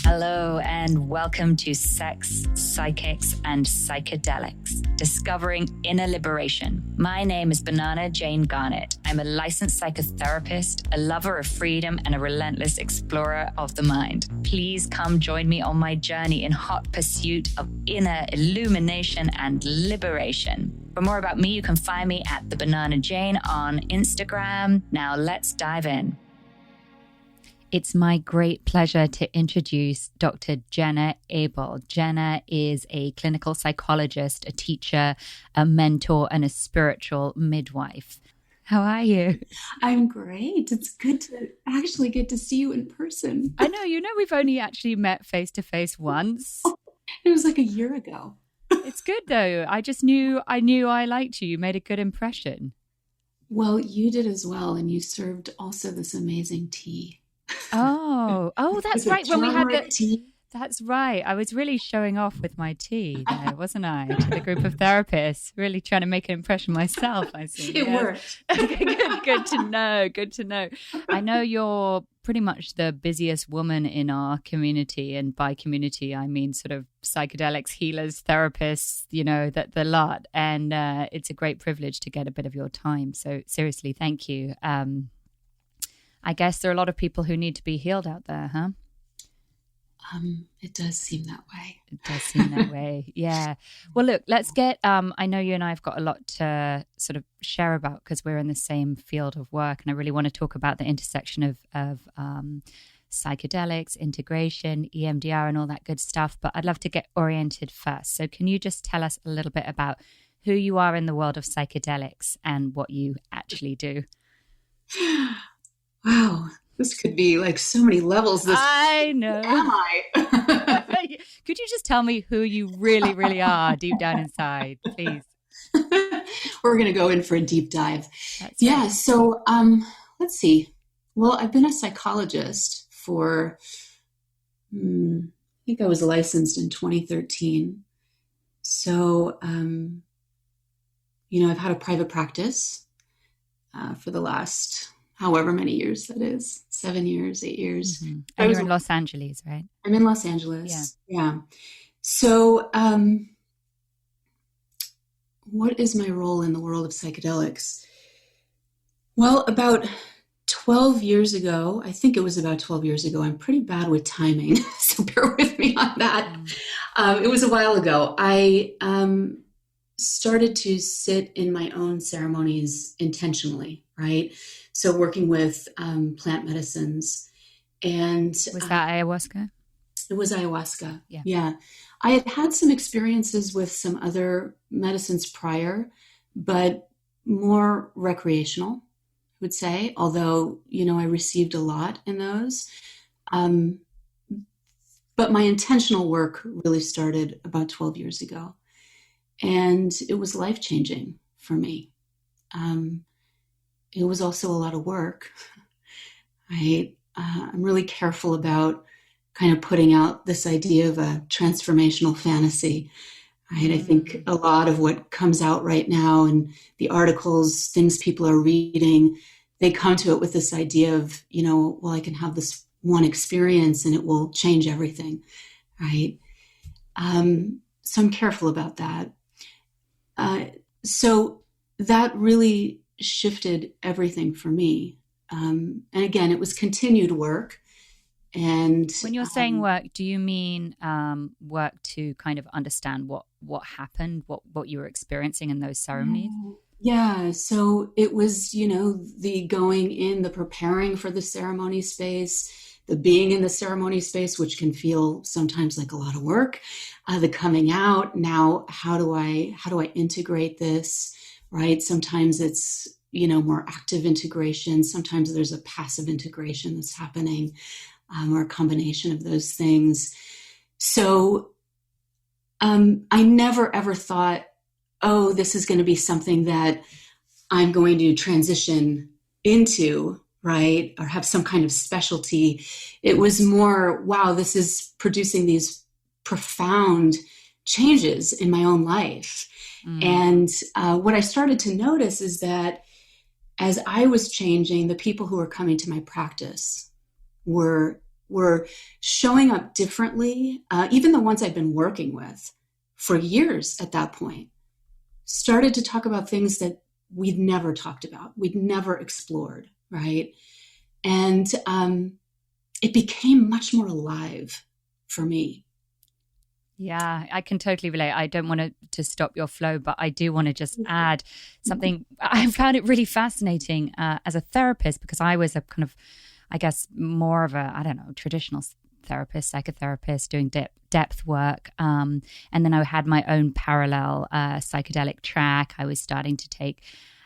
Hello and welcome to Sex, Psychics, and Psychedelics, Discovering Inner Liberation. My name is BananaJane Garnett. I'm a licensed psychotherapist, a lover of freedom, and a relentless explorer of the mind. Please come join me on my journey in hot pursuit of inner illumination and liberation. For more about me, you can find me at the BananaJane on Instagram. Now let's dive in. It's my great pleasure to introduce Dr. Jenna Abell. Jenna is a clinical psychologist, a teacher, a mentor, and a spiritual midwife. How are you? I'm great. It's good to actually get to see you in person. I know, we've only actually met face to face once. It was like a year ago. It's good though. I knew I liked you. You made a good impression. Well, you did as well. And you served also this amazing tea. Oh, that's right. When we had the tea. That's right. I was really showing off with my tea there, wasn't I? To the group of therapists, really trying to make an impression myself, I see. It worked. Good to know. Good to know. I know you're pretty much the busiest woman in our community. And by community, I mean sort of psychedelics, healers, therapists, the lot. And it's a great privilege to get a bit of your time. So seriously, thank you. I guess there are a lot of people who need to be healed out there, huh? It does seem that way. It does seem that way. Yeah. Well, look, let's get, I know you and I have got a lot to sort of share about because we're in the same field of work. And I really want to talk about the intersection of psychedelics, integration, EMDR and all that good stuff. But I'd love to get oriented first. So can you just tell us a little bit about who you are in the world of psychedelics and what you actually do? Wow, this could be like so many levels. I know. Who am I? Could you just tell me who you really, really are deep down inside, please? We're going to go in for a deep dive. That's right. So let's see. Well, I've been a psychologist for, I think I was licensed in 2013. So, I've had a private practice for the last however many years that is, 7 years, 8 years. Mm-hmm. And you're in Los Angeles, right? I'm in Los Angeles. Yeah. So what is my role in the world of psychedelics? Well, about 12 years ago, I think it was about 12 years ago, I'm pretty bad with timing, so bear with me on that. It was a while ago. I started to sit in my own ceremonies intentionally, right? So working with plant medicines. And was that ayahuasca? It was ayahuasca. Yeah. I had some experiences with some other medicines prior, but more recreational, I would say, although, I received a lot in those. But my intentional work really started about 12 years ago. And it was life-changing for me. It was also a lot of work. I'm really careful about kind of putting out this idea of a transformational fantasy. Right? I think a lot of what comes out right now and the articles, things people are reading, they come to it with this idea of, well, I can have this one experience and it will change everything, right? So I'm careful about that. So that really shifted everything for me. And again, it was continued work. And when you're saying work, do you mean work to kind of understand what happened, what you were experiencing in those ceremonies? Yeah. So it was, the going in, the preparing for the ceremony space, the being in the ceremony space, which can feel sometimes like a lot of work, the coming out. Now, how do I integrate this? Right. Sometimes it's, more active integration. Sometimes there's a passive integration that's happening, or a combination of those things. So I never, ever thought, oh, this is going to be something that I'm going to transition into, right? Or have some kind of specialty. It was more, wow, this is producing these profound changes in my own life. And what I started to notice is that as I was changing, the people who were coming to my practice were were showing up differently. Even the ones I'd been working with for years at that point started to talk about things that we'd never talked about, we'd never explored, right? And it became much more alive for me. Yeah, I can totally relate. I don't want to stop your flow, but I do want to just add something. I found it really fascinating as a therapist, because I was a kind of, I guess, more of a, I don't know, traditional therapist, psychotherapist doing depth work. And then I had my own parallel psychedelic track. I was starting to take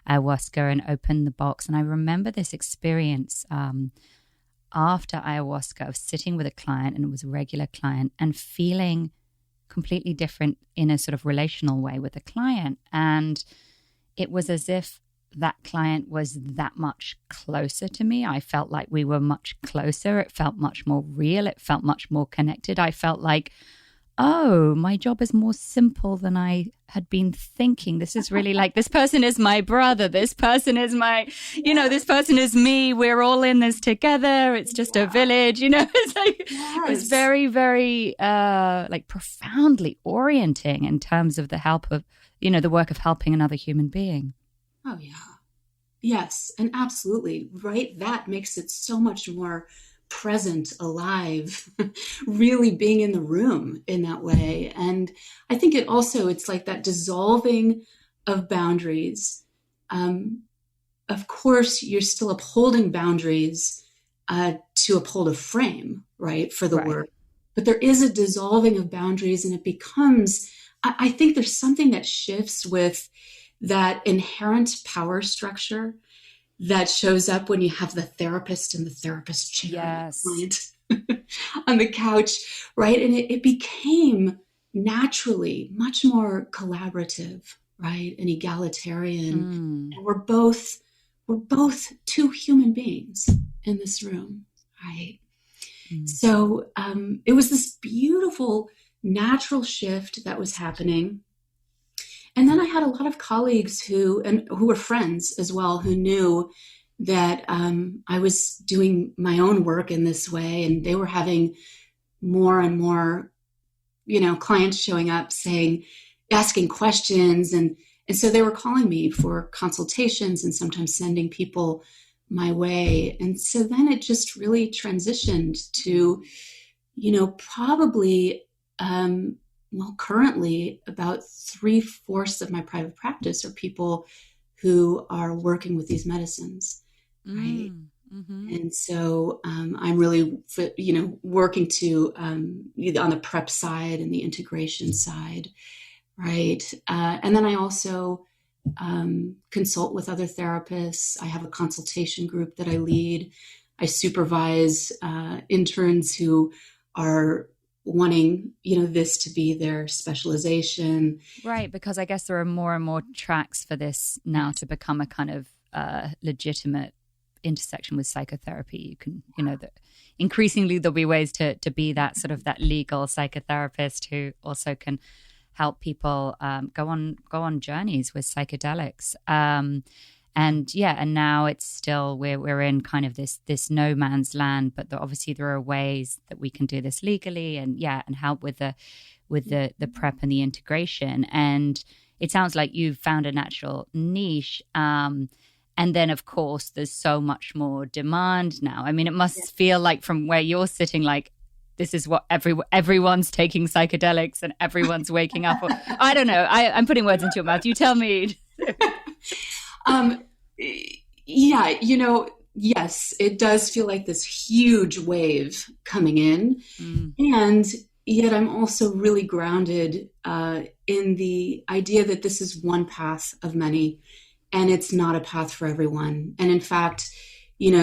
ayahuasca and open the box. And I remember this experience after ayahuasca of sitting with a client, and it was a regular client, and feeling completely different in a sort of relational way with the client. And it was as if that client was that much closer to me. I felt like we were much closer. It felt much more real. It felt much more connected. I felt like, oh, my job is more simple than I had been thinking. This is really like, this person is my brother. This person is my, this person is me. We're all in this together. It's just a village, it's like, it was very, very, like profoundly orienting in terms of the help of, the work of helping another human being. Oh, yeah. Yes. And absolutely. Right. That makes it so much more present, alive, really being in the room in that way. And I think it's like that dissolving of boundaries. Of course, you're still upholding boundaries to uphold a frame, right, for the work. But there is a dissolving of boundaries, and it becomes, I think there's something that shifts with that inherent power structure that shows up when you have the therapist in the therapist chair, right? On the couch, right? And it became naturally much more collaborative, right? And egalitarian. And we're both two human beings in this room, right? So it was this beautiful natural shift that was happening. And then I had a lot of colleagues who were friends as well, who knew that I was doing my own work in this way, and they were having more and more, clients showing up asking questions, and so they were calling me for consultations and sometimes sending people my way. And so then it just really transitioned to, probably. Currently about 3/4 of my private practice are people who are working with these medicines, right? And so I'm really, working to on the prep side and the integration side, right? And then I also consult with other therapists. I have a consultation group that I lead. I supervise interns who are wanting, this to be their specialization. Right, because I guess there are more and more tracks for this now to become a kind of legitimate intersection with psychotherapy. You can, increasingly there'll be ways to be that sort of that legal psychotherapist who also can help people go on journeys with psychedelics. And now it's still we're in kind of this no man's land, but obviously there are ways that we can do this legally and help with the prep and the integration. And it sounds like you've found a natural niche. And then of course there's so much more demand now. I mean, it must feel like from where you're sitting, like this is what everyone's taking psychedelics and everyone's waking up. I don't know. I'm putting words into your mouth. You tell me. Yes, it does feel like this huge wave coming in. And yet I'm also really grounded in the idea that this is one path of many, and it's not a path for everyone. And in fact,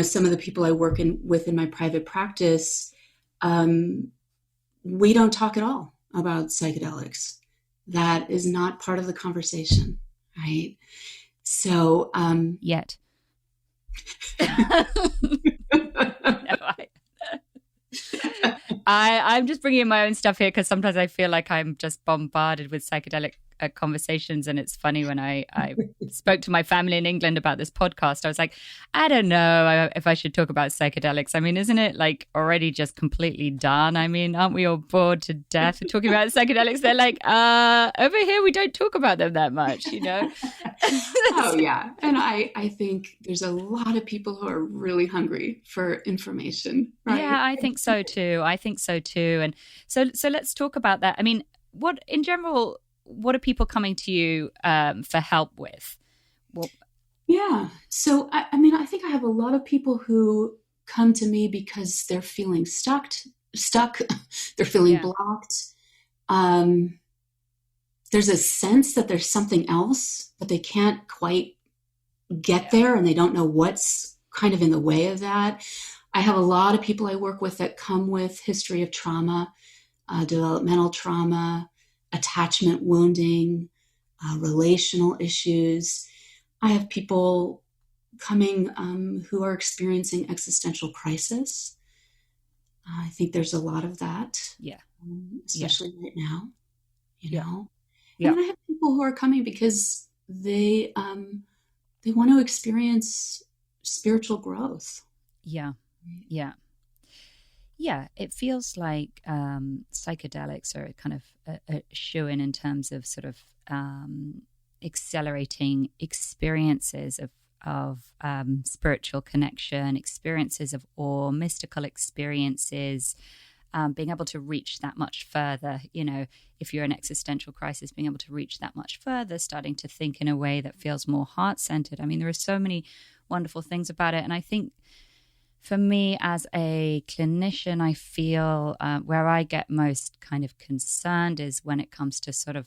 some of the people I work with in my private practice, we don't talk at all about psychedelics. That is not part of the conversation, right? So, yet. I'm just bringing in my own stuff here because sometimes I feel like I'm just bombarded with psychedelic conversations. And it's funny, when I spoke to my family in England about this podcast, I was like, I don't know if I should talk about psychedelics. I mean, isn't it like already just completely done? I mean, aren't we all bored to death of talking about psychedelics? They're like, over here, we don't talk about them that much, you know? Oh, yeah. And I think there's a lot of people who are really hungry for information, right? Yeah, I think so too. And so let's talk about that. I mean, what in general, what are people coming to you for help with? Well, yeah. So, I mean, I think I have a lot of people who come to me because they're feeling stuck, they're feeling blocked. There's a sense that there's something else, but they can't quite get there, and they don't know what's kind of in the way of that. I have a lot of people I work with that come with history of trauma, developmental trauma, attachment wounding, relational issues. I have people coming who are experiencing existential crisis. I think there's a lot of that, especially right now, you know. Yeah. And then I have people who are coming because they want to experience spiritual growth. Yeah. It feels like psychedelics are kind of a shoe-in terms of sort of accelerating experiences of spiritual connection, experiences of awe, mystical experiences, being able to reach that much further, you know, if you're in existential crisis, being able to reach that much further, starting to think in a way that feels more heart-centered. I mean, there are so many wonderful things about it. And I think for me as a clinician, I feel where I get most kind of concerned is when it comes to sort of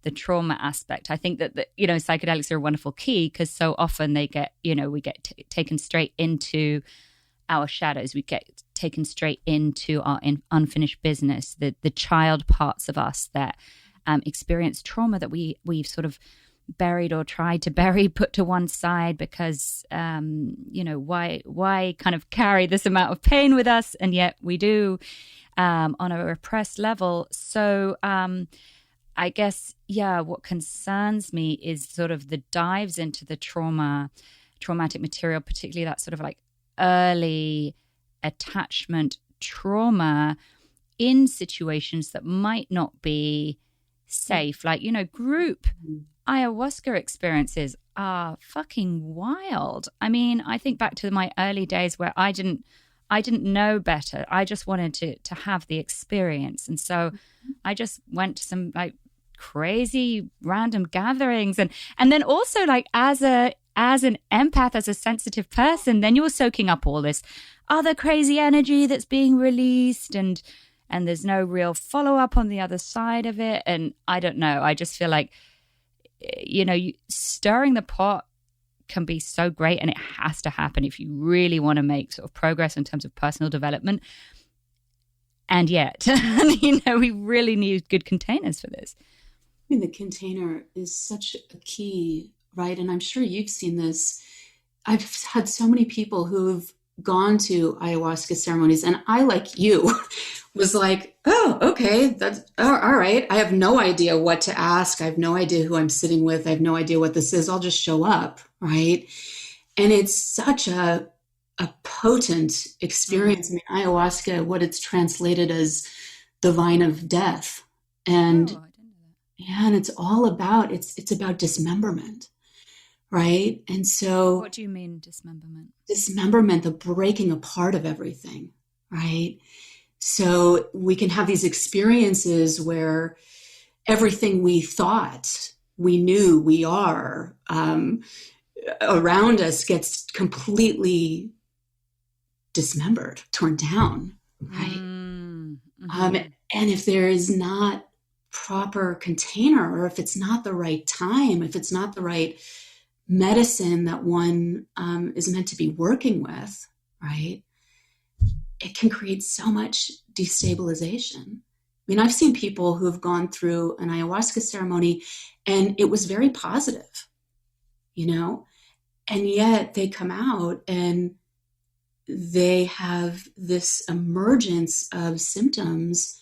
the trauma aspect. I think that, you know, psychedelics are a wonderful key because so often they get, you know, we get taken straight into our shadows. We get taken straight into our unfinished business, the child parts of us that experience trauma that we've sort of buried or tried to bury, put to one side because, you know, why kind of carry this amount of pain with us? And yet we do on a repressed level. So I guess, what concerns me is sort of the dives into the traumatic material, particularly that sort of like early attachment trauma in situations that might not be safe. Like, you know, group ayahuasca experiences are fucking wild. I mean, I think back to my early days where I didn't know better. I just wanted to have the experience. And so I just went to some like crazy random gatherings. And then also like as an empath, as a sensitive person, then you're soaking up all this other crazy energy that's being released and there's no real follow-up on the other side of it. And I don't know. I just feel like, you know, stirring the pot can be so great, and it has to happen if you really want to make sort of progress in terms of personal development. And yet, you know, we really need good containers for this. I mean, the container is such a key, right? And I'm sure you've seen this. I've had so many people who've gone to ayahuasca ceremonies, and I, like you, was like, oh, okay, that's all right. I have no idea what to ask. I have no idea who I'm sitting with. I have no idea what this is. I'll just show up, right? And it's such a potent experience. I mean, ayahuasca, what it's translated as the vine of death. And I didn't know that. and it's all about, it's about dismemberment. Right. And so what do you mean dismemberment? Dismemberment, the breaking apart of everything. Right. So we can have these experiences where everything we thought we knew we are around us gets completely dismembered, torn down. Right. Mm-hmm. And if there is not proper container, or if it's not the right time, if it's not the right medicine that one is meant to be working with, right, it can create so much destabilization. I mean, I've seen people who have gone through an ayahuasca ceremony and it was very positive, you know, and yet they come out and they have this emergence of symptoms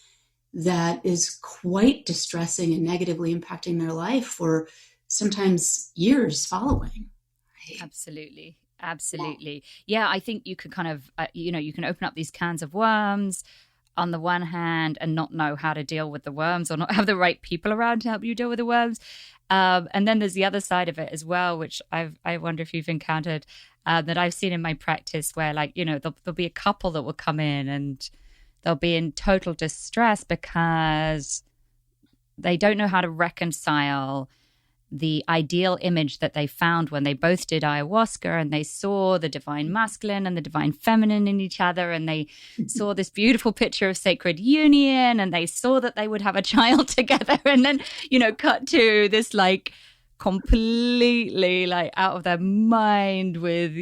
that is quite distressing and negatively impacting their life for sometimes years following. Right? Absolutely. Absolutely. Yeah, I think you could kind of, you can open up these cans of worms on the one hand and not know how to deal with the worms or not have the right people around to help you deal with the worms. And then there's the other side of it as well, which I wonder if you've encountered that I've seen in my practice where, like, there'll be a couple that will come in and they'll be in total distress because they don't know how to reconcile the ideal image that they found when they both did ayahuasca, and they saw the divine masculine and the divine feminine in each other, and they saw this beautiful picture of sacred union, and they saw that they would have a child together, and then cut to this like completely like out of their mind with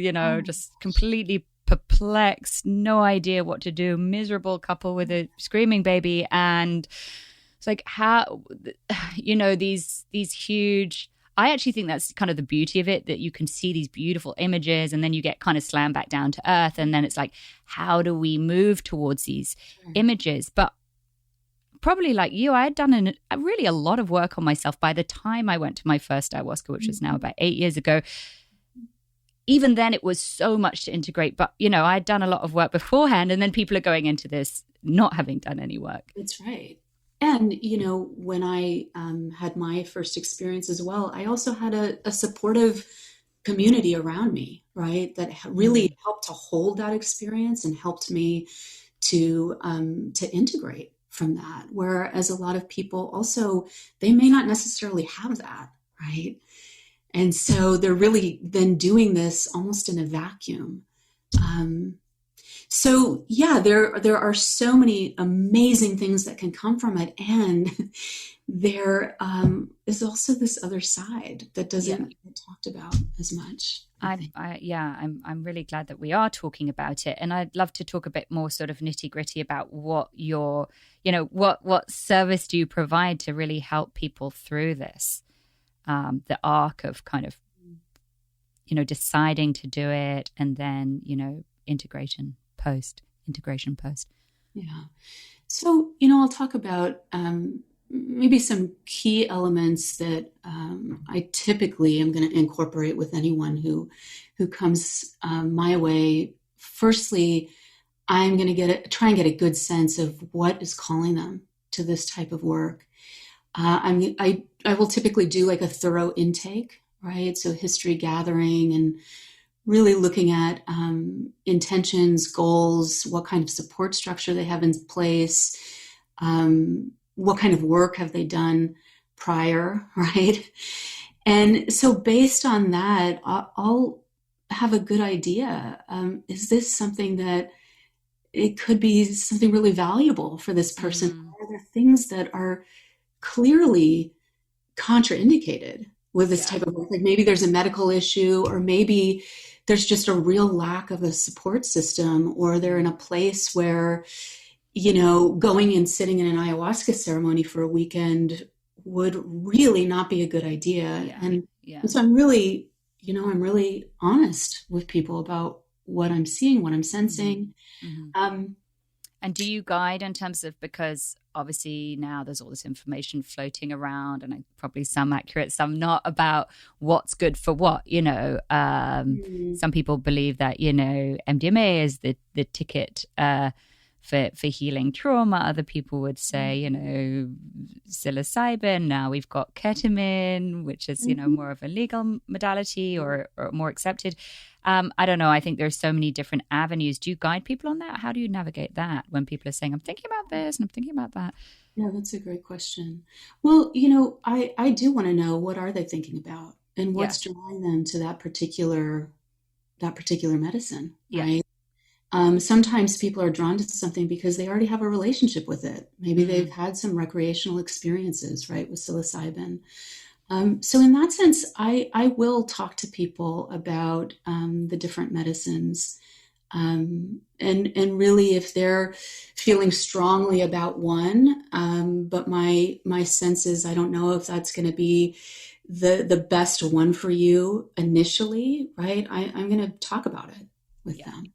just completely perplexed, no idea what to do, miserable couple with a screaming baby. And it's like, how, these huge, I actually think that's kind of the beauty of it, that you can see these beautiful images and then you get kind of slammed back down to earth. And then it's like, how do we move towards these images? But probably like you, I had done really a lot of work on myself by the time I went to my first ayahuasca, which was now about 8 years ago. Even then it was so much to integrate, but I'd done a lot of work beforehand, and then people are going into this not having done any work. That's right. And, when I had my first experience as well, I also had a supportive community around me, right? That really helped to hold that experience and helped me to integrate from that. Whereas a lot of people also, they may not necessarily have that, right? And so they're really then doing this almost in a vacuum. So yeah, there are so many amazing things that can come from it, and there is also this other side that doesn't get talked about as much. I'm really glad that we are talking about it, and I'd love to talk a bit more sort of nitty gritty about what your, what service do you provide to really help people through this, the arc of kind of, deciding to do it, and then integration post. Yeah. So, I'll talk about maybe some key elements that I typically am going to incorporate with anyone who comes my way. Firstly, I'm going to try and get a good sense of what is calling them to this type of work. I will typically do like a thorough intake, right? So history gathering and really looking at intentions, goals, what kind of support structure they have in place, what kind of work have they done prior, right? And so based on that, I'll have a good idea. Is this something that it could be something really valuable for this person? Are there things that are clearly contraindicated with this type of work? Like maybe there's a medical issue, or maybe there's just a real lack of a support system, or they're in a place where, going and sitting in an ayahuasca ceremony for a weekend would really not be a good idea. And so I'm really, I'm really honest with people about what I'm seeing, what I'm sensing. And do you guide in terms of, because obviously now there's all this information floating around, and probably some accurate, some not, about what's good for what, some people believe that, MDMA is the ticket for healing trauma. Other people would say, psilocybin. Now we've got ketamine, which is, more of a legal modality or more accepted. I don't know. I think there's so many different avenues. Do you guide people on that? How do you navigate that when people are saying, I'm thinking about this and I'm thinking about that? Yeah, that's a great question. Well, I do want to know, what are they thinking about, and what's drawing them to that particular medicine, right? Sometimes people are drawn to something because they already have a relationship with it. Maybe they've had some recreational experiences, right, with psilocybin. So in that sense, I will talk to people about the different medicines, and really, if they're feeling strongly about one, but my sense is I don't know if that's going to be the best one for you initially, right? I'm going to talk about it with them.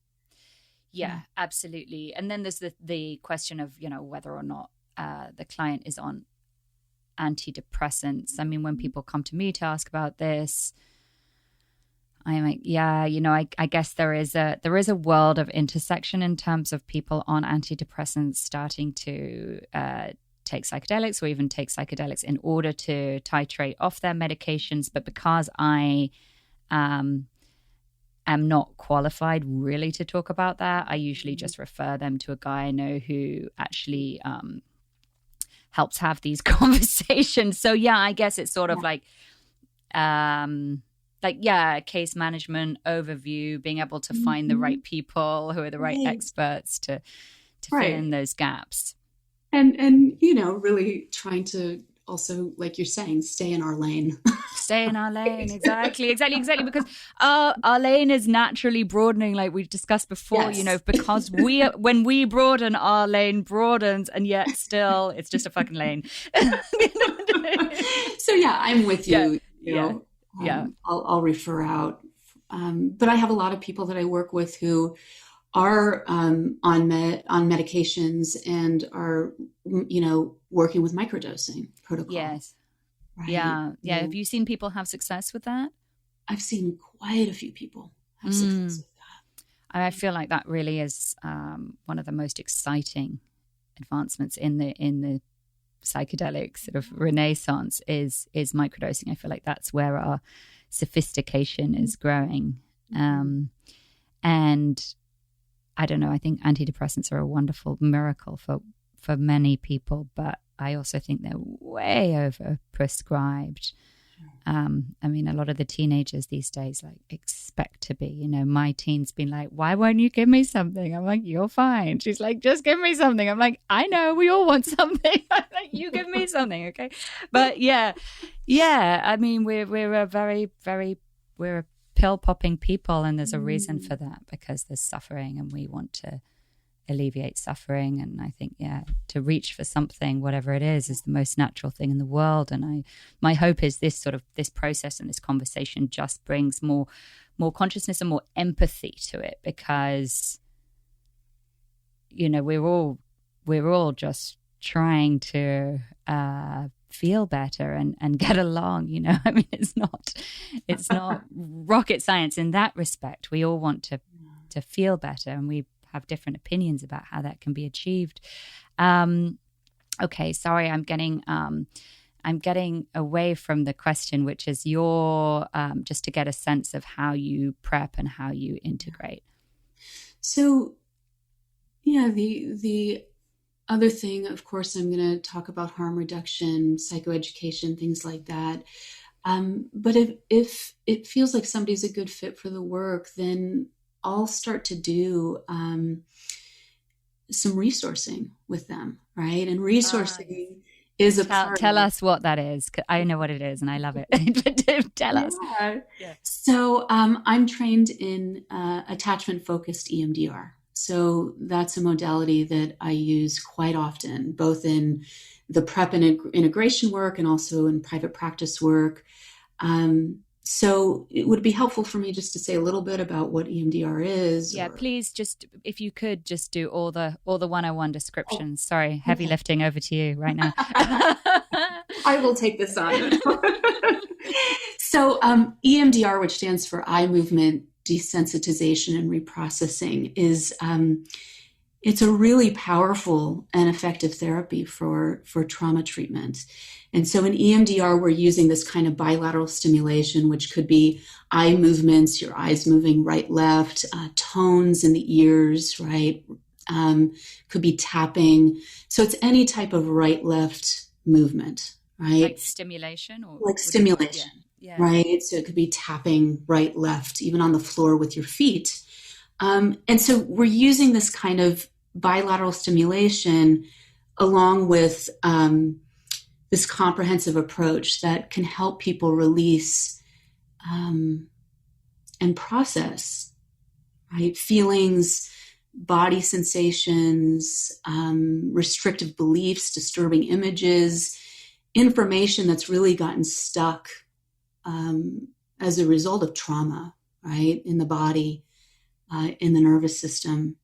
Yeah, absolutely. And then there's the question of, whether or not the client is on antidepressants. I mean, when people come to me to ask about this, I'm like, yeah, I guess there is a world of intersection in terms of people on antidepressants starting to take psychedelics, or even take psychedelics in order to titrate off their medications. But because I am not qualified really to talk about that, I usually just refer them to a guy I know who actually helps have these conversations. So yeah, I guess it's sort of case management overview, being able to find the right people who are the right experts to fill in those gaps. And really trying to also, like you're saying, stay in our lane. Stay in our lane. Exactly. Because our lane is naturally broadening, like we've discussed before, because when we broaden, our lane broadens, and yet still it's just a fucking lane. So yeah, I'm with you. Yeah. I'll refer out. But I have a lot of people that I work with who are on medications and are, working with microdosing protocols. Yes. Right? Yeah. Have you seen people have success with that? I've seen quite a few people have success with that. I feel like that really is one of the most exciting advancements in the psychedelic sort of renaissance is microdosing. I feel like that's where our sophistication is growing. And I don't know, I think antidepressants are a wonderful miracle for many people, but I also think they're way over prescribed. I mean, a lot of the teenagers these days expect to be, my teen's been like, why won't you give me something? I'm like, you're fine. She's like, just give me something. I'm like, I know, we all want something. I'm like, you give me something. Okay. But yeah. I mean, we're a very, very, we're a pill popping people, and there's a reason for that, because there's suffering and we want to alleviate suffering. And I think, to reach for something, whatever it is the most natural thing in the world. And my hope is this process and this conversation just brings more consciousness and more empathy to it, because, we're all just trying to feel better and get along. I mean, it's not rocket science in that respect. We all want to feel better, and we have different opinions about how that can be achieved. Okay, sorry, I'm getting away from the question, which is your just to get a sense of how you prep and how you integrate. So, the other thing, of course, I'm going to talk about harm reduction, psychoeducation, things like that. But if it feels like somebody's a good fit for the work, then I'll start to do some resourcing with them, right? And resourcing is a part. Tell us what that is. I know what it is, and I love it. Tell us. Yeah. So I'm trained in attachment-focused EMDR. So that's a modality that I use quite often, both in the prep and integration work and also in private practice work. So it would be helpful for me just to say a little bit about what EMDR is. Yeah, please, just if you could just do all the 101 descriptions. Sorry, heavy lifting over to you right now. I will take this on. So EMDR, which stands for eye movement desensitization and reprocessing, is it's a really powerful and effective therapy for trauma treatment. And so in EMDR, we're using this kind of bilateral stimulation, which could be eye movements, your eyes moving right, left, tones in the ears, right? Could be tapping. So it's any type of right, left movement, right? Like stimulation? Like stimulation, right? So it could be tapping right, left, even on the floor with your feet. And so we're using this kind of bilateral stimulation along with this comprehensive approach that can help people release and process, right? Feelings, body sensations, restrictive beliefs, disturbing images, information that's really gotten stuck as a result of trauma, right? In the body, in the nervous system.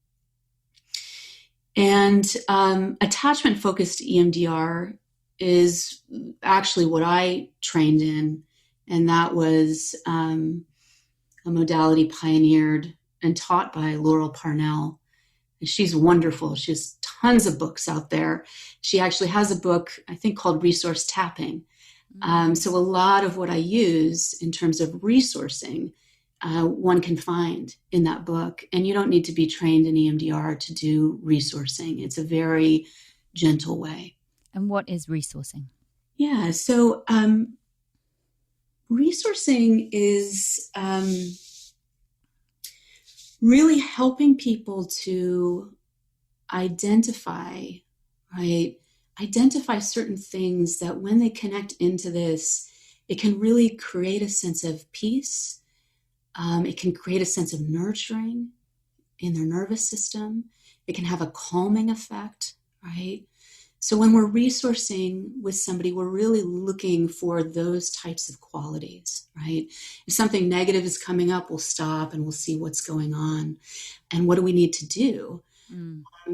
And attachment-focused EMDR is actually what I trained in, and that was a modality pioneered and taught by Laurel Parnell. And she's wonderful. She has tons of books out there. She actually has a book, I think, called Resource Tapping. So a lot of what I use in terms of resourcing, one can find in that book. And you don't need to be trained in EMDR to do resourcing. It's a very gentle way. And what is resourcing? Yeah, so resourcing is really helping people to identify certain things that when they connect into this, it can really create a sense of peace. It can create a sense of nurturing in their nervous system. It can have a calming effect, right? So when we're resourcing with somebody, we're really looking for those types of qualities, right? If something negative is coming up, we'll stop and we'll see what's going on. And what do we need to do?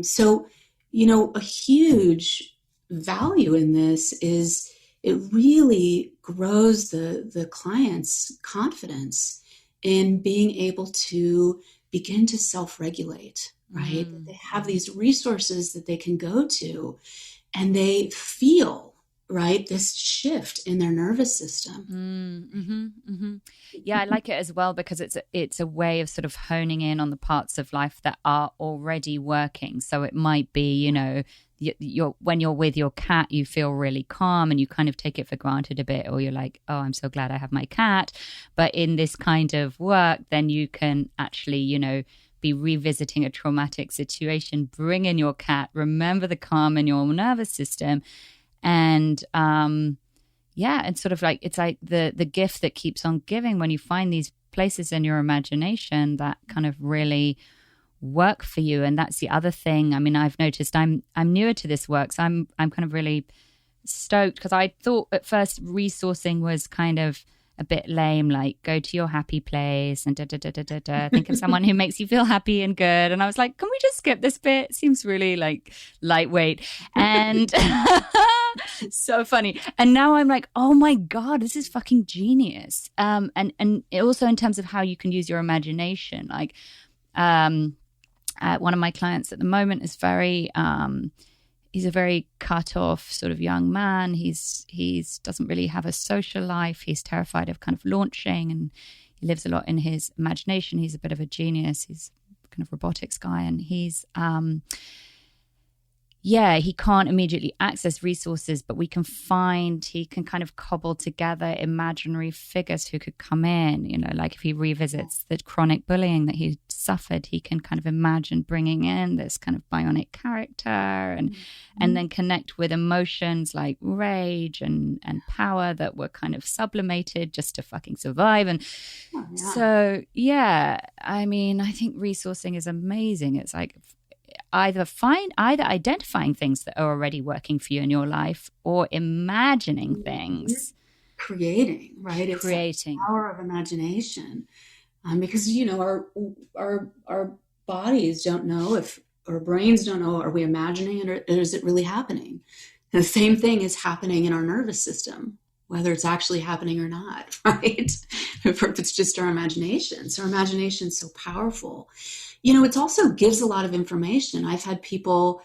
So, a huge value in this is it really grows the client's confidence in being able to begin to self-regulate, right? They have these resources that they can go to, and they feel, right, this shift in their nervous system. Yeah, I like it as well because it's a way of sort of honing in on the parts of life that are already working. So it might be, when you're with your cat, you feel really calm and you kind of take it for granted a bit, or you're like, oh, I'm so glad I have my cat. But in this kind of work, then you can actually, be revisiting a traumatic situation, bring in your cat, remember the calm in your nervous system, and and sort of like it's like the gift that keeps on giving when you find these places in your imagination that kind of really work for you. And that's the other thing. I mean, I've noticed I'm newer to this work, so I'm kind of really stoked because I thought at first resourcing was kind of a bit lame, like go to your happy place and think of someone who makes you feel happy and good. And I was like, can we just skip this bit? It seems really like lightweight and so funny. And now I'm like, oh my God, this is fucking genius. And also in terms of how you can use your imagination, like one of my clients at the moment is he's a very cut off sort of young man. He's doesn't really have a social life. He's terrified of kind of launching, and he lives a lot in his imagination. He's a bit of a genius. He's kind of robotics guy, and he's he can't immediately access resources, but he can kind of cobble together imaginary figures who could come in, like if he revisits the chronic bullying that he suffered, he can kind of imagine bringing in this kind of bionic character and then connect with emotions like rage and power that were kind of sublimated just to fucking survive. And so, I mean, I think resourcing is amazing. It's like either identifying things that are already working for you in your life or imagining things. Creating, right? It's the power of imagination. Because, our bodies don't know if, our brains don't know, are we imagining it or is it really happening? And the same thing is happening in our nervous system, whether it's actually happening or not, right? If it's just our imagination. So our imagination is so powerful. It also gives a lot of information. I've had people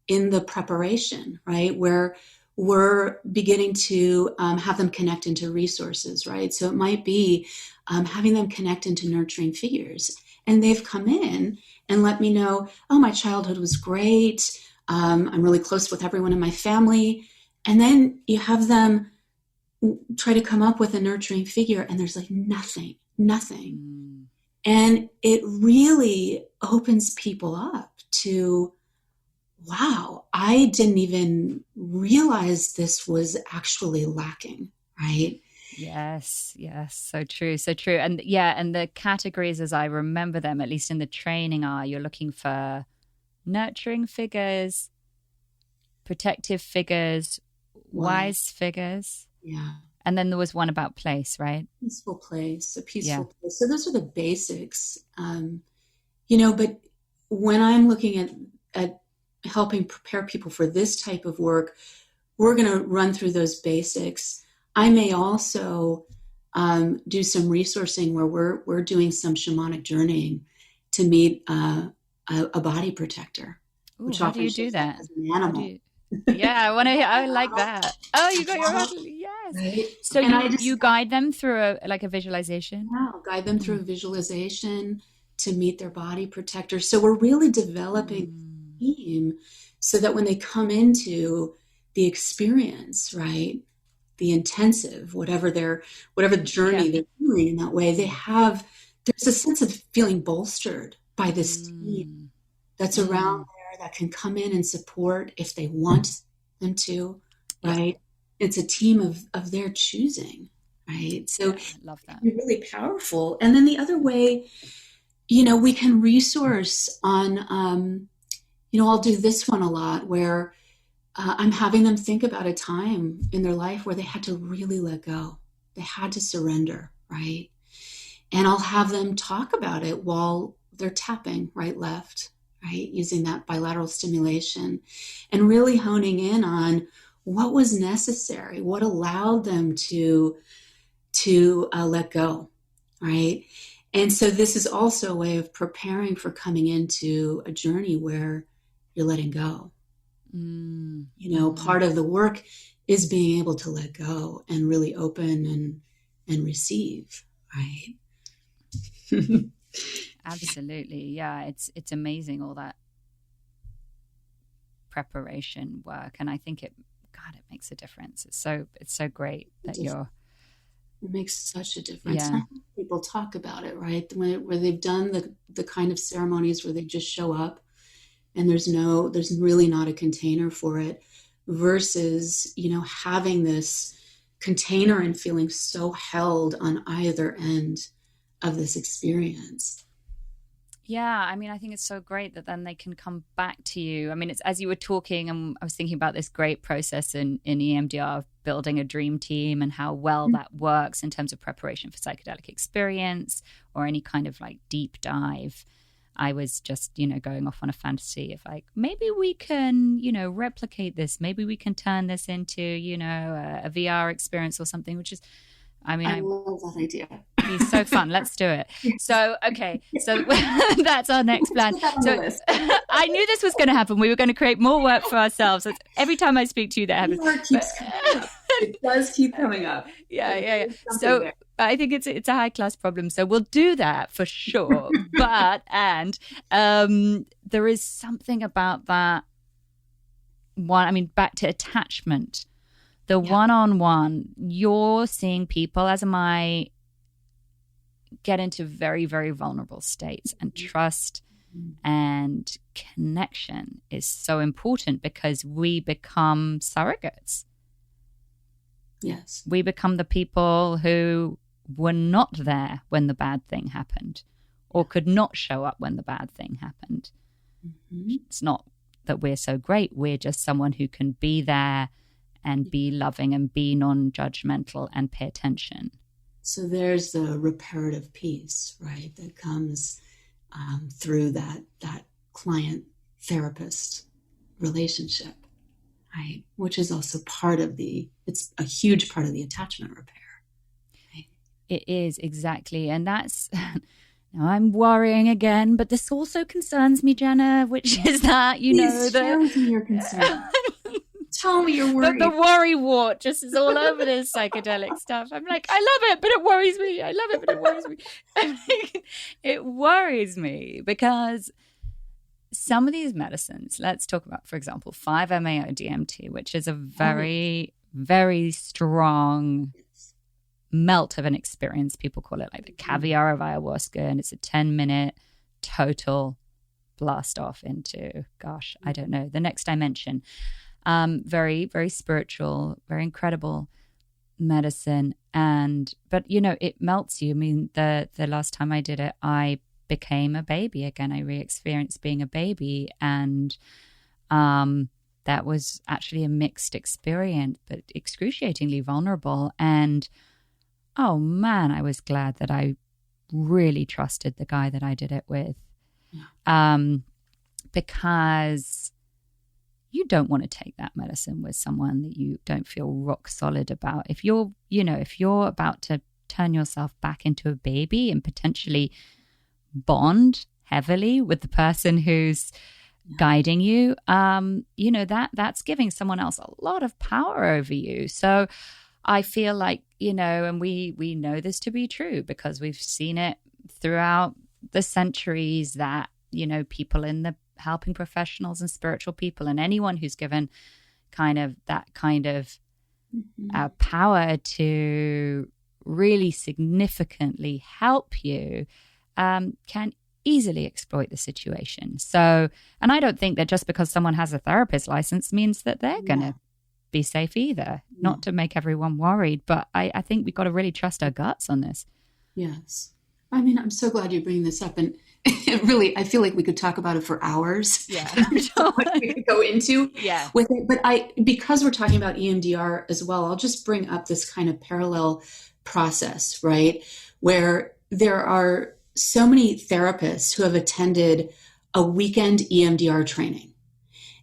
in the preparation, right, where we're beginning to have them connect into resources, right? So it might be having them connect into nurturing figures. And they've come in and let me know, oh, my childhood was great. I'm really close with everyone in my family. And then you have them try to come up with a nurturing figure and there's like nothing. And it really opens people up to, wow, I didn't even realize this was actually lacking, right? Yes, so true. And the categories as I remember them, at least in the training, are you're looking for nurturing figures, protective figures, wise figures. Yeah. And then there was one about place, right? A peaceful place. So those are the basics. But when I'm looking at helping prepare people for this type of work, we're going to run through those basics. I may also do some resourcing where we're doing some shamanic journeying to meet a body protector. Ooh, how do you do that? As an animal. Yeah, I like that. Oh, you got your model. Yes. Right? So you guide them through a visualization? Yeah, guide them through a visualization to meet their body protector. So we're really developing the team so that when they come into the experience, right, the intensive, whatever journey they're doing in that way, there's a sense of feeling bolstered by this team that's around there that can come in and support if they want them to, right? It's a team of their choosing, right? So love that. It's really powerful. And then the other way, we can resource on, I'll do this one a lot where I'm having them think about a time in their life where they had to really let go. They had to surrender, right? And I'll have them talk about it while they're tapping right, left, right? Using that bilateral stimulation and really honing in on what was necessary, what allowed them to let go, right? And so this is also a way of preparing for coming into a journey where you're letting go. Part of the work is being able to let go and really open and receive, right? Absolutely. Yeah. It's amazing, all that preparation work. And I think it makes a difference. It's so great that it makes such a difference. Yeah. People talk about it, right? Where they've done the kind of ceremonies where they just show up and there's really not a container for it versus, having this container and feeling so held on either end of this experience. Yeah, I think it's so great that then they can come back to you. It's as you were talking, and I was thinking about this great process in EMDR of building a dream team and how well that works in terms of preparation for psychedelic experience or any kind of deep dive. I was just, going off on a fantasy of maybe we can, replicate this. Maybe we can turn this into, a VR experience or something, which is, I love that idea. It'd be so fun. Let's do it. So, okay. So that's our next plan. So I knew this was going to happen. We were going to create more work for ourselves. Every time I speak to you, that happens. It does keep coming up. Yeah. So there. I think it's a high class problem. So we'll do that for sure. But there is something about that one. Back to attachment. The one-on-one, you're seeing people, as am I, get into very, very vulnerable states, and trust and connection is so important because we become surrogates. Yes. We become the people who were not there when the bad thing happened or could not show up when the bad thing happened. Mm-hmm. It's not that we're so great. We're just someone who can be there and be loving and be non-judgmental and pay attention. So there's the reparative piece, right, that comes through that client-therapist relationship, right, which is also it's a huge part of the attachment repair. Right? It is, exactly. And that's, now I'm worrying again, but this also concerns me, Jenna, which is that, share with me your concern. Tell me you're worried. The worry wart just is all over this psychedelic stuff. I'm like, I love it, but it worries me. I love it, but it worries me. It worries me because some of these medicines, let's talk about, for example, 5-MeO-DMT, which is a very, very strong melt of an experience. People call it the caviar of ayahuasca, and it's a 10-minute total blast off into, I don't know, the next dimension. Very, very spiritual, very incredible medicine. But it melts you. The last time I did it, I became a baby again. I re-experienced being a baby. And that was actually a mixed experience, but excruciatingly vulnerable. And oh man, I was glad that I really trusted the guy that I did it with. Yeah. Because you don't want to take that medicine with someone that you don't feel rock solid about. If you're about to turn yourself back into a baby and potentially bond heavily with the person who's guiding you, that's giving someone else a lot of power over you. So I feel like, and we know this to be true because we've seen it throughout the centuries that, people in the helping professionals and spiritual people and anyone who's given that kind of power to really significantly help you can easily exploit the situation. So, and I don't think that just because someone has a therapist license means that they're going to be safe either. Not to make everyone worried, but I think we've got to really trust our guts on this. Yes. I mean, I'm so glad you bring this up. And really, I feel like we could talk about it for hours. Yeah. We could go into with it. But because we're talking about EMDR as well, I'll just bring up this kind of parallel process, right? Where there are so many therapists who have attended a weekend EMDR training.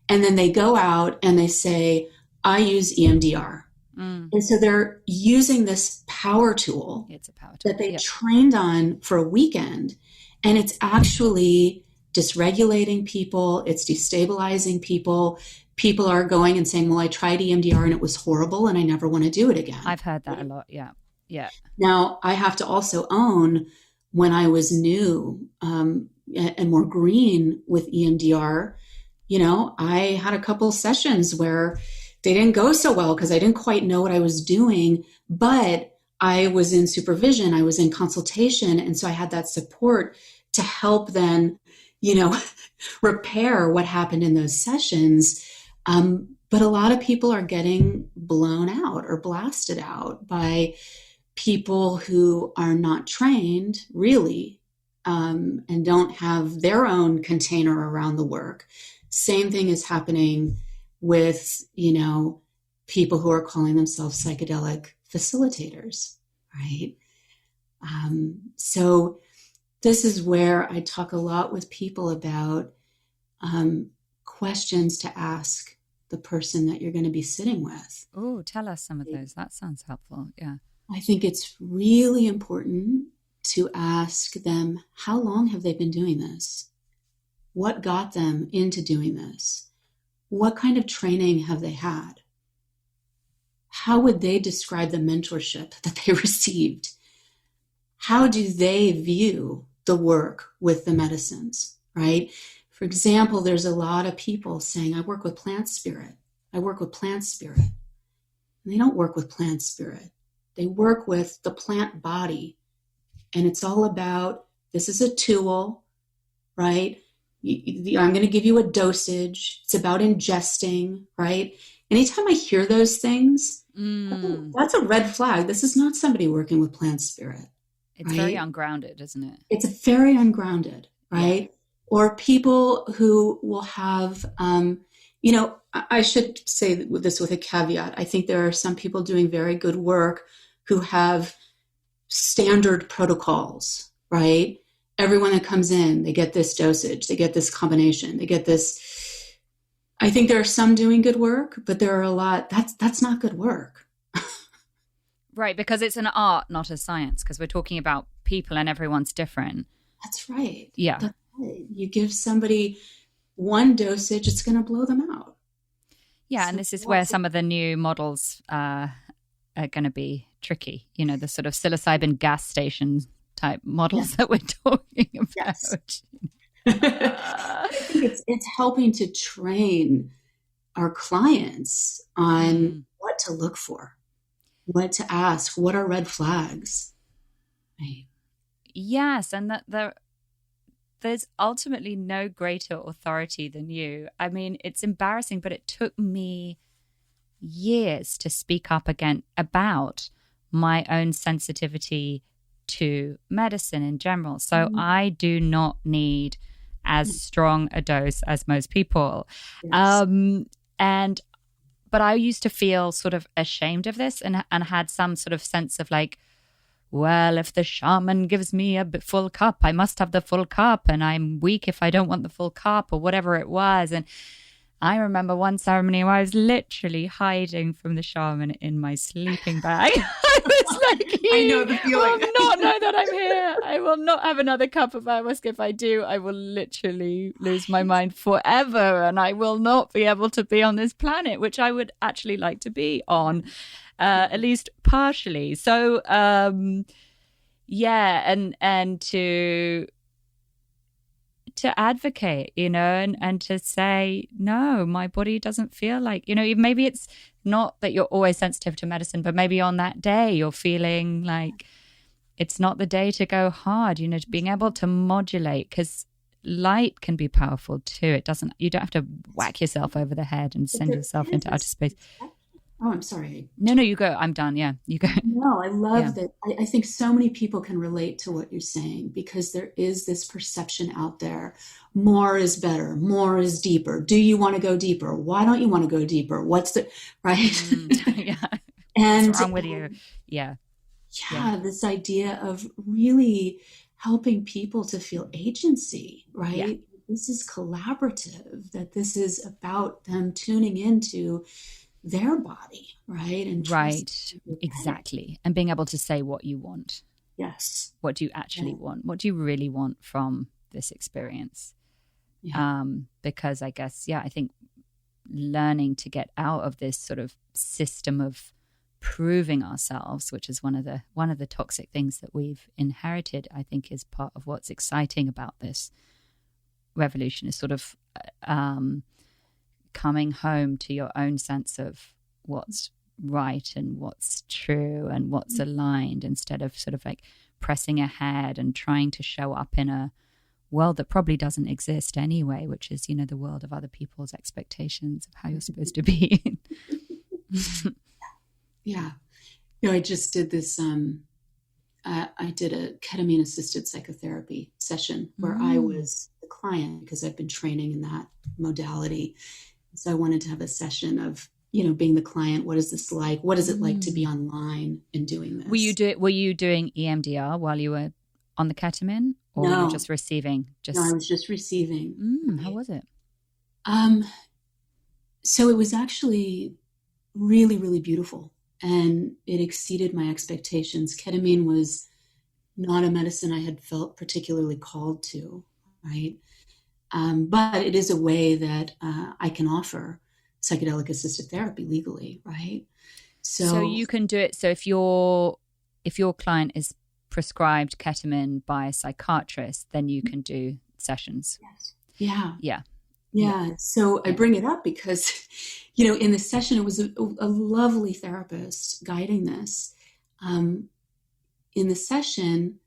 And then they go out and they say, I use EMDR. And so they're using this power tool, that they trained on for a weekend. And it's actually dysregulating people. It's destabilizing people. People are going and saying, well, I tried EMDR and it was horrible and I never want to do it again. I've heard that a lot. Yeah. Yeah. Now, I have to also own, when I was new and more green with EMDR, I had a couple sessions where they didn't go so well because I didn't quite know what I was doing, but I was in supervision, I was in consultation. And so I had that support to help then, repair what happened in those sessions. But a lot of people are getting blown out or blasted out by people who are not trained really, and don't have their own container around the work. Same thing is happening with, people who are calling themselves psychedelic facilitators, right? So this is where I talk a lot with people about questions to ask the person that you're going to be sitting with. Oh, tell us some of those. That sounds helpful. Yeah. I think it's really important to ask them, how long have they been doing this? What got them into doing this? What kind of training have they had? How would they describe the mentorship that they received? How do they view the work with the medicines, right? For example, there's a lot of people saying, I work with plant spirit. I work with plant spirit. And they don't work with plant spirit. They work with the plant body. And it's all about, this is a tool, right? I'm going to give you a dosage. It's about ingesting, right? Anytime I hear those things, that's a red flag. This is not somebody working with plant spirit. It's very ungrounded, isn't it? It's very ungrounded, right? Yeah. Or people who will have, I should say this with a caveat. I think there are some people doing very good work who have standard protocols, right? Everyone that comes in, they get this dosage, they get this combination, they get this. I think there are some doing good work, but there are a lot, that's not good work. Right, because it's an art, not a science, because we're talking about people and everyone's different. That's right. Yeah. That's right. You give somebody one dosage, it's going to blow them out. Yeah, so, and this is where some of the new models are going to be tricky. The sort of psilocybin gas station type models that we're talking about. Yes. I think it's helping to train our clients on what to look for, what to ask, what are red flags. Right. Yes, and that there's ultimately no greater authority than you. I mean, it's embarrassing, but it took me years to speak up again about my own sensitivity to medicine in general. So I do not need as strong a dose as most people. Yes. But I used to feel sort of ashamed of this and had some sort of sense of like, well, if the shaman gives me a full cup, I must have the full cup, and I'm weak if I don't want the full cup, or whatever it was. And I remember one ceremony where I was literally hiding from the shaman in my sleeping bag. I was like, I know the feeling. will not know that I'm here. I will not have another cup of ayahuasca. If I do, I will literally lose my mind forever, and I will not be able to be on this planet, which I would actually like to be on, at least partially. So, yeah, and to advocate, and to say, no, my body doesn't feel like, maybe it's not that you're always sensitive to medicine, but maybe on that day you're feeling like it's not the day to go hard, being able to modulate, because light can be powerful too. You don't have to whack yourself over the head and send yourself into outer space. Oh, I'm sorry. No, you go. I'm done. Yeah, you go. No, I love that. I think so many people can relate to what you're saying, because there is this perception out there. More is better. More is deeper. Do you want to go deeper? Why don't you want to go deeper? What's the, right? Yeah. And what's wrong with you? Yeah. This idea of really helping people to feel agency, right? Yeah. This is collaborative, that this is about them tuning into their body, right? And right, exactly. And being able to say what you want. Yes. What do you actually want? What do you really want from this experience? Yeah. Because I guess, I think learning to get out of this sort of system of proving ourselves, which is one of the toxic things that we've inherited, I think is part of what's exciting about this revolution, is sort of coming home to your own sense of what's right and what's true and what's aligned, instead of sort of like pressing ahead and trying to show up in a world that probably doesn't exist anyway, which is, the world of other people's expectations of how you're supposed to be. Yeah. I just did this, I did a ketamine assisted psychotherapy session where I was the client, because I've been training in that modality. So I wanted to have a session of, being the client. What is this like? What is it like to be online and doing this? Were you doing EMDR while you were on the ketamine, or were you just receiving? No, I was just receiving. How was it? So it was actually really, really beautiful, and it exceeded my expectations. Ketamine was not a medicine I had felt particularly called to, right? But it is a way that I can offer psychedelic assisted therapy legally, right? So you can do it. So if your client is prescribed ketamine by a psychiatrist, then you can do sessions. Yes. Yeah. So I bring it up because, in the session, it was a lovely therapist guiding this. In the session,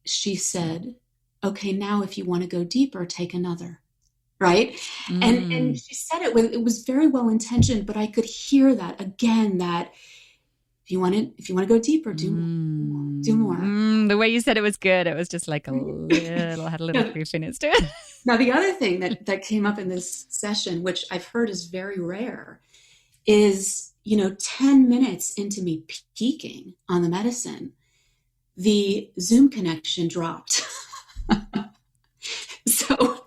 she said, okay, now if you want to go deeper, take another. Right. And she said it was very well intentioned, but I could hear that again, that if you want to go deeper, do more. The way you said it was good. It was just like had a little creepiness to it. Now, the other thing that came up in this session, which I've heard is very rare, is, 10 minutes into me peaking on the medicine, the Zoom connection dropped. So,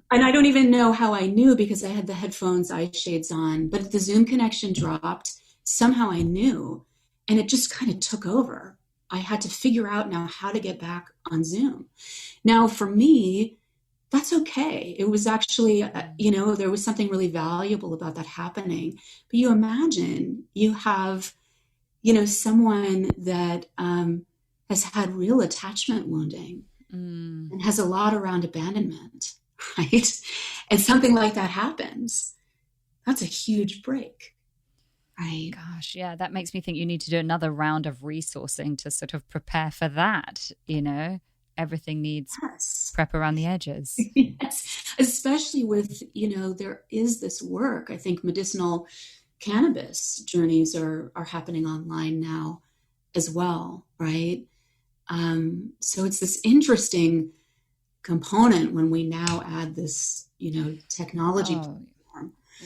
and I don't even know how I knew, because I had the headphones, eye shades on, but the Zoom connection dropped. Somehow I knew, and it just kind of took over. I had to figure out now how to get back on Zoom. Now, for me, that's okay. It was actually, there was something really valuable about that happening. But you imagine you have, someone that has had real attachment wounding and has a lot around abandonment, right? And something like that happens. That's a huge break. Right. Gosh, yeah, that makes me think you need to do another round of resourcing to sort of prepare for that. Everything needs prep around the edges. Yes, especially with, there is this work. I think medicinal cannabis journeys are happening online now as well, right? So it's this interesting component when we now add this, technology.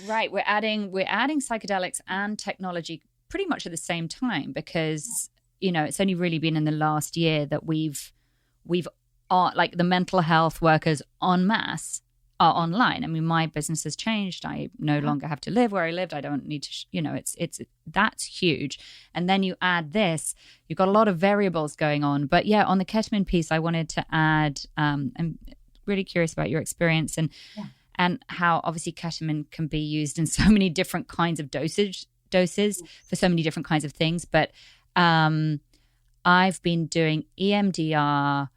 Right, we're adding psychedelics and technology pretty much at the same time, because it's only really been in the last year that we've like the mental health workers en masse are online. I mean, my business has changed. I no longer have to live where I lived. I don't need to, that's huge. And then you add this, you've got a lot of variables going on. But yeah, on the ketamine piece, I wanted to add, I'm really curious about your experience and how obviously ketamine can be used in so many different kinds of doses for so many different kinds of things. But I've been doing EMDR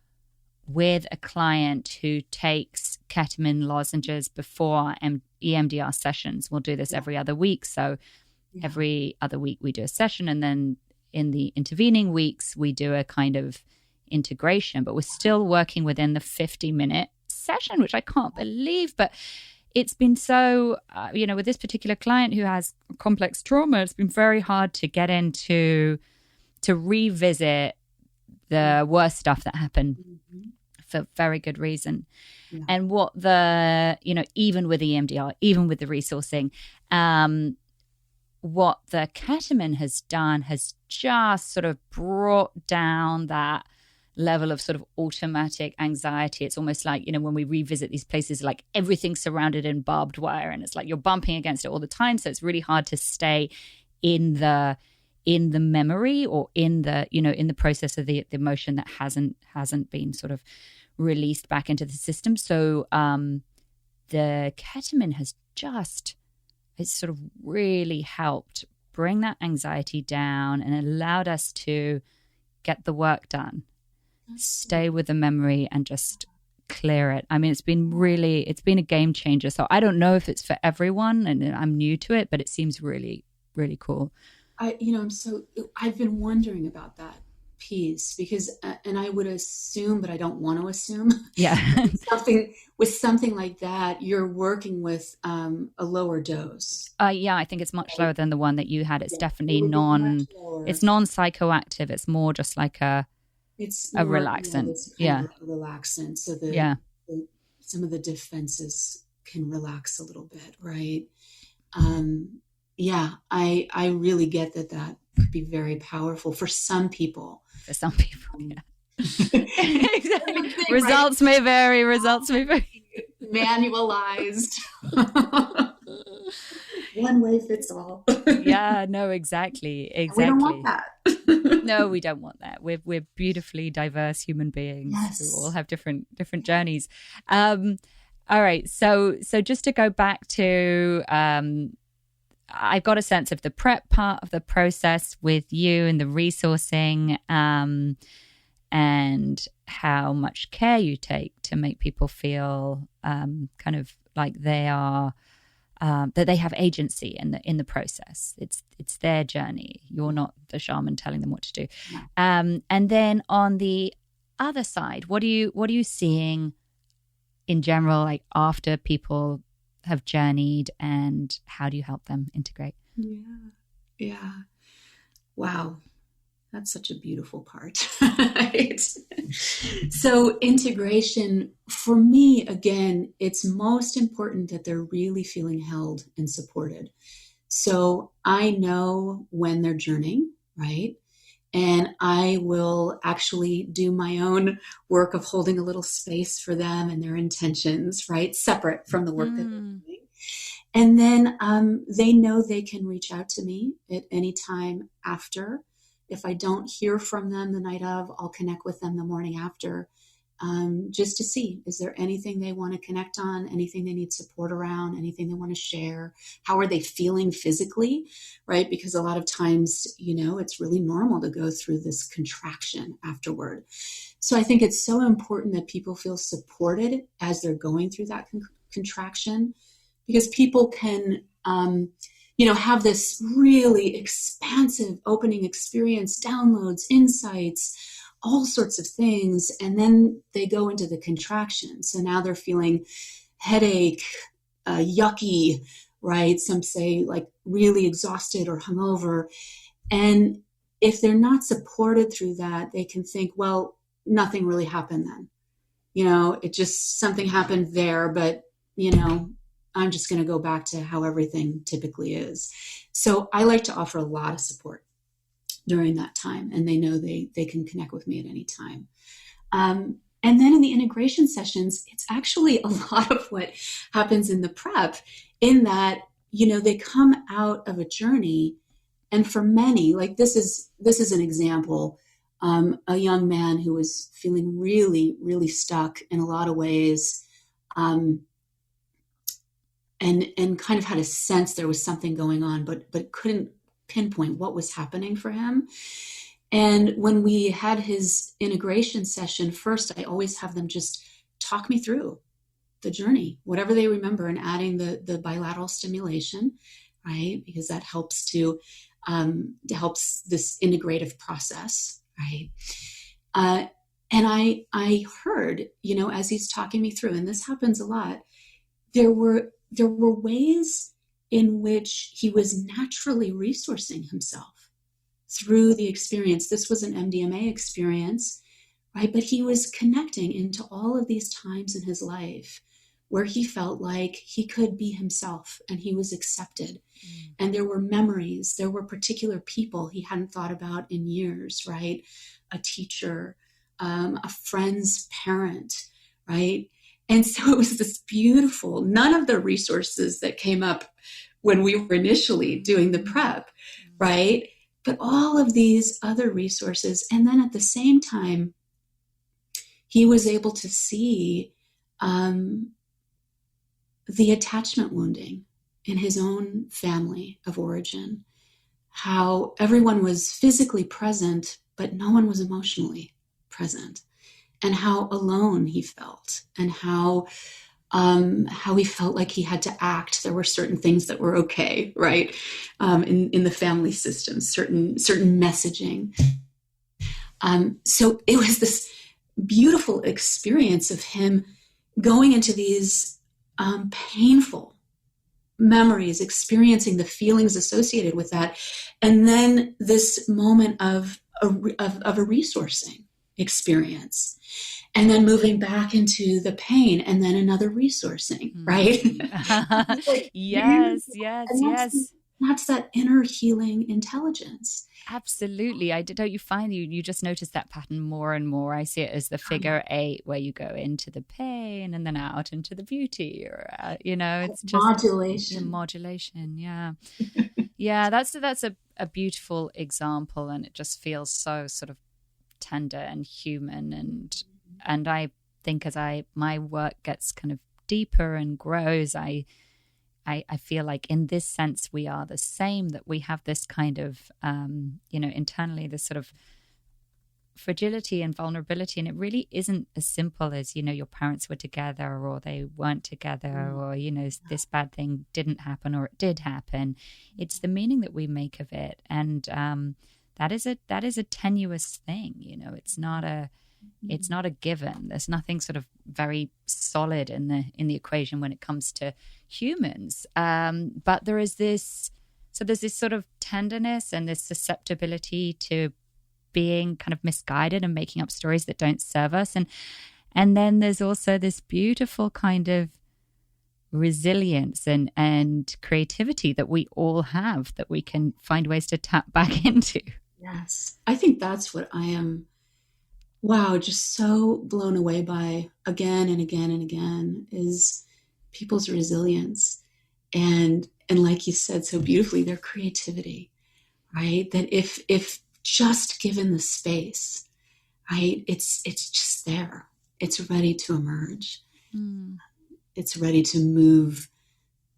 with a client who takes ketamine lozenges before EMDR sessions. We'll do this every other week. So every other week we do a session, and then in the intervening weeks we do a kind of integration, but we're still working within the 50-minute session, which I can't believe. But it's been so, with this particular client who has complex trauma, it's been very hard to get into, to revisit the worst stuff that happened for very good reason. Yeah. And what even with EMDR, even with the resourcing, what the ketamine has done has just sort of brought down that level of sort of automatic anxiety. It's almost like, when we revisit these places, like everything's surrounded in barbed wire and it's like you're bumping against it all the time. So it's really hard to stay in the memory or in the process of the emotion that hasn't been sort of released back into the system. So the ketamine has it's sort of really helped bring that anxiety down and allowed us to get the work done, stay with the memory and just clear it. I mean, it's been a game changer. So I don't know if it's for everyone and I'm new to it, but it seems really, really cool. I've been wondering about that piece because, and I would assume, but I don't want to assume. Yeah. with something like that, you're working with a lower dose. I think it's much lower than the one that you had. It's definitely it's non-psychoactive. It's more just like a relaxant. It's kind of a relaxant. So some of the defenses can relax a little bit, right? I really get that could be very powerful for some people. Yeah. Exactly. Results may vary. Manualized. One way fits all. Yeah, no, exactly. We don't want that. No, we don't want that. We're beautifully diverse human beings who all have different journeys. All right. So just to go back to I've got a sense of the prep part of the process with you and the resourcing and how much care you take to make people feel kind of like they are that they have agency in the process. It's their journey. You're not the shaman telling them what to do. And then on the other side, what are you seeing in general, like after people have journeyed, and how do you help them integrate? Yeah. Wow. That's such a beautiful part. Right? So integration, for me, again, it's most important that they're really feeling held and supported. So I know when they're journeying, right? And I will actually do my own work of holding a little space for them and their intentions, right? Separate from the work that they're doing. And then they know they can reach out to me at any time after. If I don't hear from them the night of, I'll connect with them the morning after, just to see, is there anything they want to connect on, anything they need support around, anything they want to share? How are they feeling physically, right? Because a lot of times, it's really normal to go through this contraction afterward. So I think it's so important that people feel supported as they're going through that contraction, because people can, have this really expansive opening experience, downloads, insights, all sorts of things. And then they go into the contraction. So now they're feeling headache, yucky, right? Some say like really exhausted or hungover. And if they're not supported through that, they can think, well, nothing really happened then. It just, something happened there, but, I'm just going to go back to how everything typically is. So I like to offer a lot of support during that time, and they know they can connect with me at any time. And then in the integration sessions, it's actually a lot of what happens in the prep, in that, they come out of a journey. And for many, like this is an example, a young man who was feeling really, really stuck in a lot of ways, and kind of had a sense there was something going on, but couldn't pinpoint what was happening for him. And when we had his integration session, first, I always have them just talk me through the journey, whatever they remember, and adding the bilateral stimulation, right? Because that helps helps this integrative process, right? And I heard, as he's talking me through, and this happens a lot, there were ways in which he was naturally resourcing himself through the experience. This was an MDMA experience, right? But he was connecting into all of these times in his life where he felt like he could be himself and he was accepted. And there were memories, there were particular people he hadn't thought about in years, right? A teacher, a friend's parent, right? And so it was this beautiful, none of the resources that came up when we were initially doing the prep, right? But all of these other resources. And then at the same time, he was able to see the attachment wounding in his own family of origin, how everyone was physically present, but no one was emotionally present, and how alone he felt, and how he felt like he had to act. There were certain things that were okay, right? In the family system, certain messaging. So it was this beautiful experience of him going into these painful memories, experiencing the feelings associated with that, and then this moment of a resourcing experience, and then moving back into the pain, and then another resourcing, right? Like, yes. That's that inner healing intelligence. Absolutely. Don't you find you just notice that pattern more and more? I see it as the figure 8, where you go into the pain and then out into the beauty, or it's just modulation. Yeah. Yeah, that's a beautiful example, and it just feels so sort of tender and human, and I think as my work gets kind of deeper and grows, I feel like in this sense we are the same, that we have this kind of, internally this sort of fragility and vulnerability. And it really isn't as simple as, your parents were together or they weren't together, or, this bad thing didn't happen or it did happen. It's the meaning that we make of it. And that is a tenuous thing. It's not a given. There's nothing sort of very solid in the equation when it comes to humans. But there's this sort of tenderness and this susceptibility to being kind of misguided and making up stories that don't serve us. And then there's also this beautiful kind of resilience and creativity that we all have, that we can find ways to tap back into. Yes. I think that's what I am, just so blown away by again and again and again, is people's resilience. And like you said so beautifully, their creativity, right? That if just given the space, right, it's just there. It's ready to emerge. It's ready to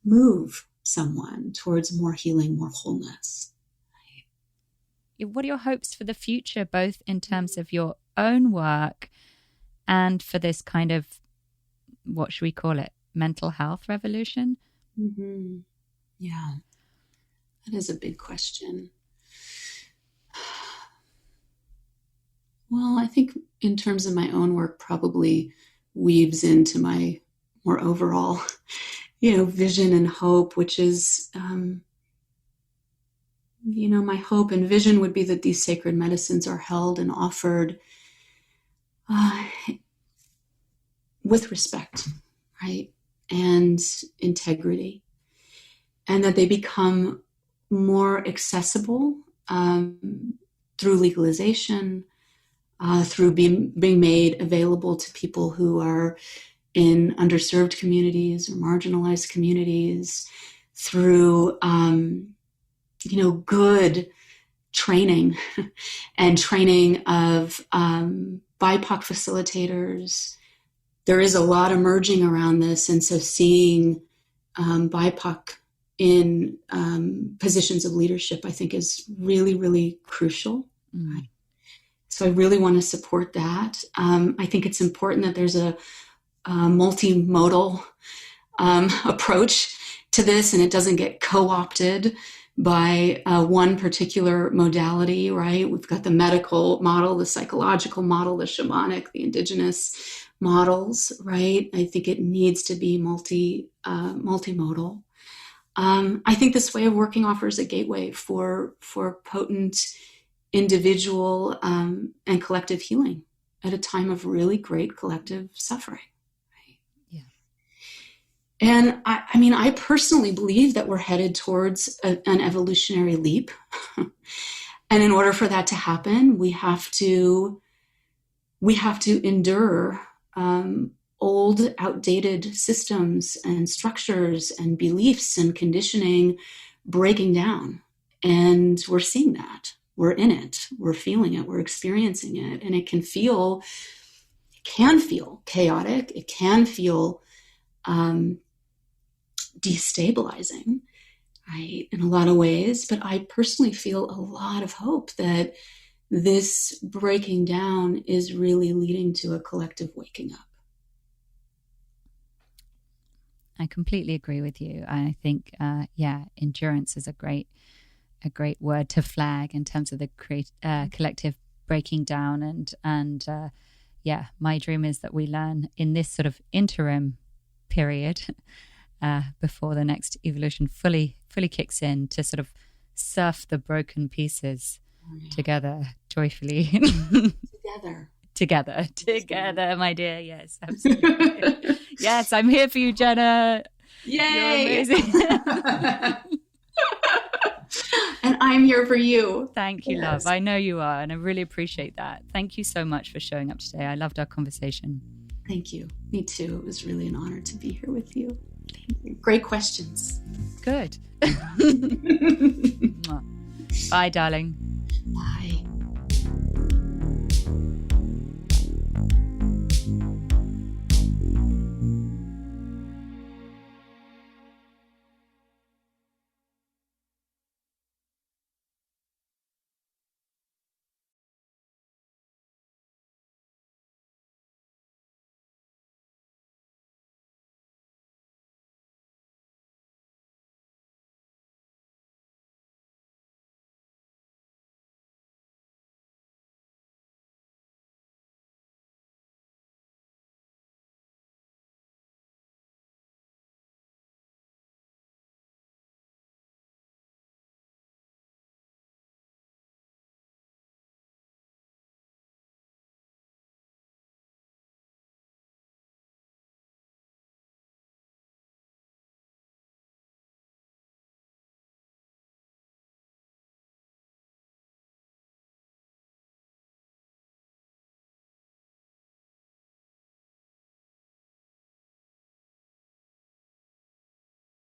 move someone towards more healing, more wholeness. Right? What are your hopes for the future, both in terms of your own work and for this kind of, what should we call it, mental health revolution? Mm-hmm. Yeah, that is a big question. Well, I think in terms of my own work, probably weaves into my more overall, vision and hope, which is, my hope and vision would be that these sacred medicines are held and offered with respect, right? And integrity, and that they become more accessible through legalization, through being made available to people who are in underserved communities or marginalized communities, through, good training and training of BIPOC facilitators. There is a lot emerging around this. And so seeing BIPOC in positions of leadership, I think, is really, really crucial. Right? So I really want to support that. I think it's important that there's a multimodal approach to this, and it doesn't get co-opted by one particular modality, right? We've got the medical model, the psychological model, the shamanic, the indigenous models, right? I think it needs to be multimodal. I think this way of working offers a gateway for potent individual and collective healing at a time of really great collective suffering. Right? Yeah. And I personally believe that we're headed towards an evolutionary leap. And in order for that to happen, we have to endure old, outdated systems and structures and beliefs and conditioning breaking down. And we're seeing that. We're in it. We're feeling it. We're experiencing it. And it can feel chaotic. It can feel destabilizing, right, in a lot of ways. But I personally feel a lot of hope that this breaking down is really leading to a collective waking up. I completely agree with you. I think, endurance is a great word to flag in terms of the collective breaking down. And my dream is that we learn in this sort of interim period before the next evolution fully kicks in to sort of surf the broken pieces together joyfully. Together, my dear. Yes, absolutely. Yes, I'm here for you, Jenna. Yay! You're amazing. And I'm here for you. Thank you, love. I know you are, and I really appreciate that. Thank you so much for showing up today. I loved our conversation. Thank you. Me too. It was really an honor to be here with you. Thank you. Great questions. Good. Bye, darling.